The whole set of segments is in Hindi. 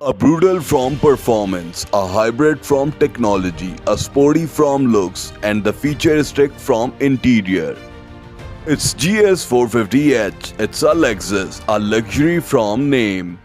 A brutal from performance, a hybrid from technology, a sporty from looks, and the futuristic from interior. It's GS450H. It's a Lexus, a luxury from name.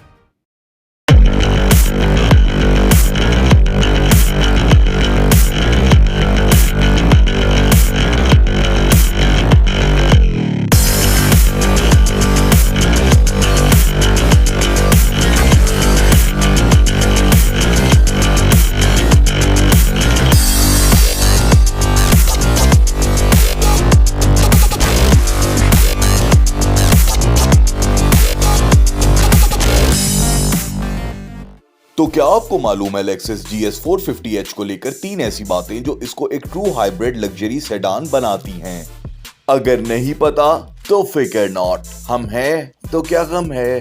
तो क्या आपको मालूम है लेक्सस GS450H को लेकर 3 ऐसी बातें जो इसको एक ट्रू हाइब्रिड लग्जरी सेडान बनाती हैं। अगर नहीं पता तो फिकर नॉट, हम हैं तो क्या गम है।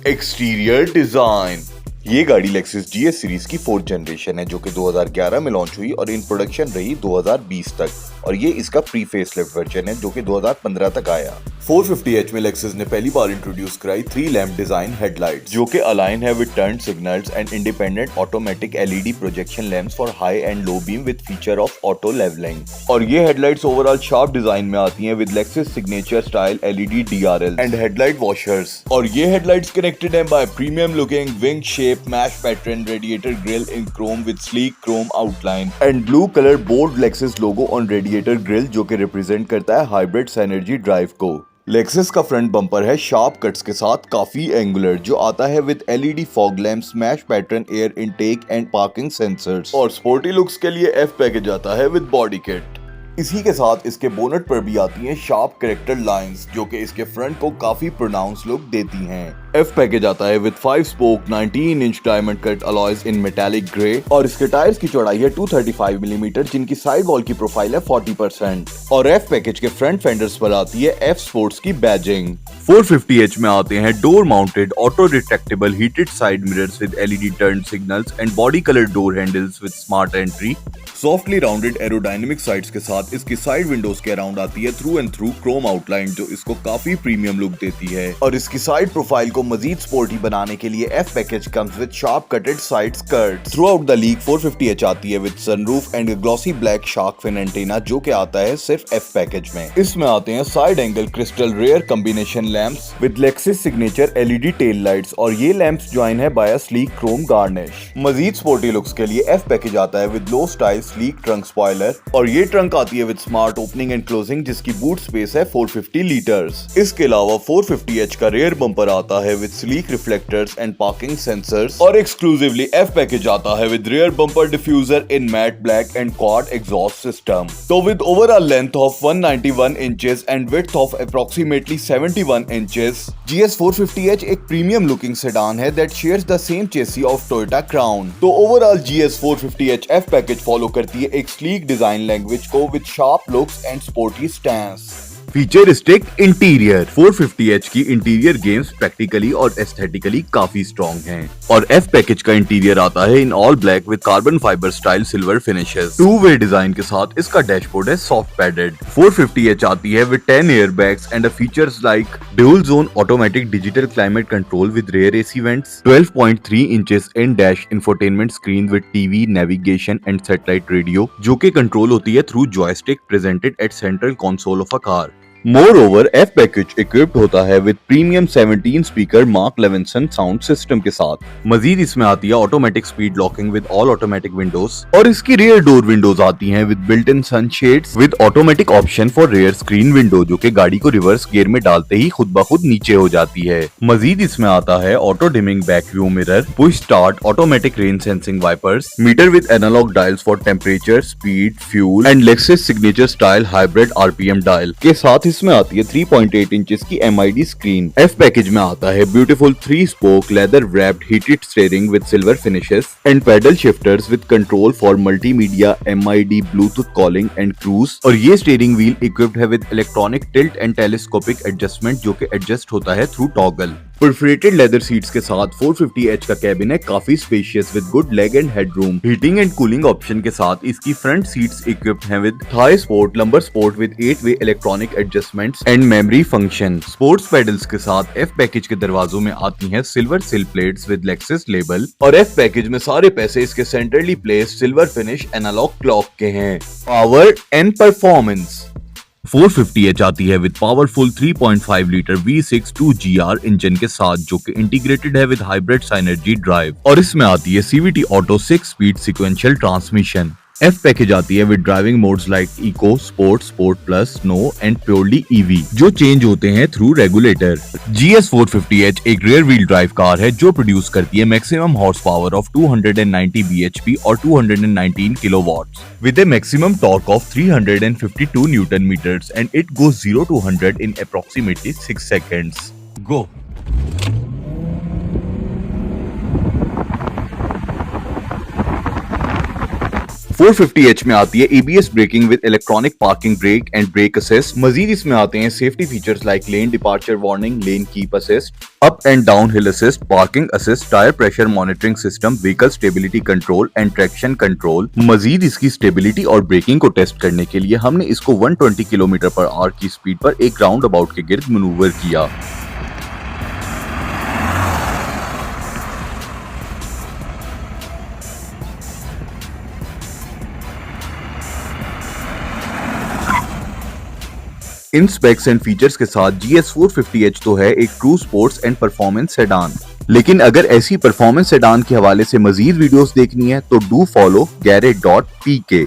Exterior design. ये गाड़ी लेक्सस GS सीरीज की 4th जनरेशन है जो कि 2011 में लॉन्च हुई और इन प्रोडक्शन रही 2020 तक, और ये इसका प्री फेसलिफ्ट वर्जन है जो कि 2015 तक आया। 450H में लेक्सस ने पहली बार इंट्रोड्यूस कराई 3 लैंप डिजाइन हेडलाइट्स जो कि अलाइन है with turn signals and independent automatic LED projection lamps for high and low beam with feature of auto levelling. और ये हेडलाइट्स ओवरऑल शार्प डिजाइन में आती हैं with Lexus signature style LED DRL and headlight washers. और ये हेडलाइट्स कनेक्टेड हैं by premium looking wing shape mesh pattern radiator grille in chrome with sleek chrome outline and blue colour bold Lexus logo on radiator grill जो कि रिप्रेजेंट करता है हाइब्रिड एनर्जी ड्राइव को। लेक्सस का फ्रंट बम्पर है शार्प कट्स के साथ काफी एंगुलर जो आता है with LED fog lamps, mesh pattern air intake and parking sensors. और स्पोर्टी लुक्स के लिए F पैकेज आता है विद बॉडी किट। इसी के साथ इसके बोनट पर भी आती हैं शार्प कैरेक्टर लाइंस जो कि इसके फ्रंट को काफी प्रोनाउंस लुक देती हैं। F पैकेज आता है with 5 spoke 19 inch diamond cut alloys in metallic grey, और इसके टायर्स की चौड़ाई है 235 मिलीमीटर जिनकी साइड वॉल की प्रोफाइल है 40%। और F पैकेज के फ्रंट फेंडर्स पर आती है F स्पोर्ट्स की बैजिंग। 450H में आते हैं door mounted auto retractable heated side mirrors with LED turn signals and body colour door handles with smart entry. Softly rounded aerodynamic sides के साथ इसकी साइड विंडोज के अराउंड आती है through and through Chrome outline जो इसको काफी प्रीमियम लुक देती है। और इसकी साइड प्रोफाइल को मजीद स्पोर्टी बनाने के लिए F package comes with sharp cutted side skirts. Throughout the league 450H आती है with sunroof and glossy black shark fin antenna जो कि आता है सिर्फ F पैकेज में। इसमें आते हैं side angle crystal rear combination lamps with Lexus signature LED tail lights, और ये लैंप्स ज्वाइन है by a sleek chrome garnish. मजीद स्पोर्टी लुक्स के लिए F पैकेज आता है with low style sleek trunk spoiler, और ये ट्रंक आती है with smart opening and closing जिसकी बूट स्पेस है 450 लीटर्स। इसके अलावा 450H का रेयर बम्पर आता है with sleek reflectors and parking sensors, और एक्सक्लूसिवली F पैकेज आता है with rear bumper diffuser in matte black and quad exhaust system. तो with overall length of 191 inches and width of approximately 71 inches, GS450H एक प्रीमियम लुकिंग सेडान है that shares the same chassis of Toyota Crown. तो overall GS450H F package follow करती है एक स्लीक डिजाइन लैंग्वेज को with sharp looks and sporty stance. Futuristic interior. 450H की इंटीरियर गेम्स प्रैक्टिकली और एस्थेटिकली काफी स्ट्रॉन्ग हैं, और F पैकेज का इंटीरियर आता है in all black with carbon fibre style silver finishes. 2-वे डिजाइन के साथ इसका डैशबोर्ड है सॉफ्ट पैडेड। 450H आती है with 10 air bags and features like dual zone automatic digital climate control with rear AC vents, 12.3 inches in dash infotainment screen with TV navigation and satellite radio जो कि कंट्रोल होती है through joystick presented at central console of a car. Moreover, F package equipped होता है with premium 17 speaker Mark Levinson sound system के साथ। मजीद इसमें आती है automatic speed locking with all automatic Windows, और इसकी रियर डोर विंडोज आती हैं with built in sunshades with automatic option for rear screen window जो कि गाड़ी को रिवर्स गियर में डालते ही खुद ब खुद नीचे हो जाती है। मजीद इसमें आता है auto dimming back view mirror, push start automatic rain sensing wipers, meter with analogue dials for temperature, speed, fuel and Lexus signature style hybrid RPM dial के साथ इसमें आती है 3.8 इंचेस की MID स्क्रीन। F पैकेज में आता है beautiful 3 spoke leather wrapped heated steering with silver finishes and paddle shifters with control for multimedia MID Bluetooth calling and cruise, और ये स्टीयरिंग व्हील इक्विप्ड है with electronic tilt and telescopic adjustment जो कि एडजस्ट होता है through toggle. Perforated leather seats के साथ 450H का कैबिन है काफी spacious with good leg and headroom. Heating and cooling option के साथ इसकी फ्रंट सीट्स इक्विप्ड हैं with thigh support, lumbar support with 8-वे electronic adjustments and memory function. Sports pedals के साथ F पैकेज के दरवाजों में आती हैं silver sill plates with Lexus label और F पैकेज में सारे पैसे इसके centrally placed silver finish analogue clock के हैं। पावर एंड परफॉर्मेंस 450H आती है with powerful 3.5 litre V6 2GR engine के साथ जो कि इंटीग्रेटेड है विद हाइब्रिड साइनर्जी ड्राइव और इसमें आती है CVT auto 6 speed sequential transmission. F package आती है with driving modes like eco, sport, sport plus, snow and purely EV जो चेंज होते हैं थ्रू रेगुलेटर। GS 450H एक रियर व्हील ड्राइव कार है जो प्रोड्यूस करती है maximum horse power of 290 bhp और 219 kilowatts with a maximum torque of 352 Newton meters and it goes 0 to 100 in approximately 6 seconds. Go! .450H में आती है ABS braking with electronic parking brake and brake assist. मजीद इसमें आते हैं safety features like lane departure warning, lane keep assist, up and down hill assist, parking assist, tyre pressure monitoring system, vehicle stability control and traction control. मजीद इसकी स्टेबिलिटी और ब्रेकिंग को टेस्ट करने के लिए हमने इसको 120 km/h की स्पीड पर एक राउंड अबाउट के गिर्द मनूवर किया। इन स्पेक्स एंड फीचर्स के साथ GS 450H तो है एक true sports and performance sedan, लेकिन अगर ऐसी परफॉर्मेंस सेडान के हवाले से मजीद वीडियोस देखनी है तो डू फॉलो garage.pk।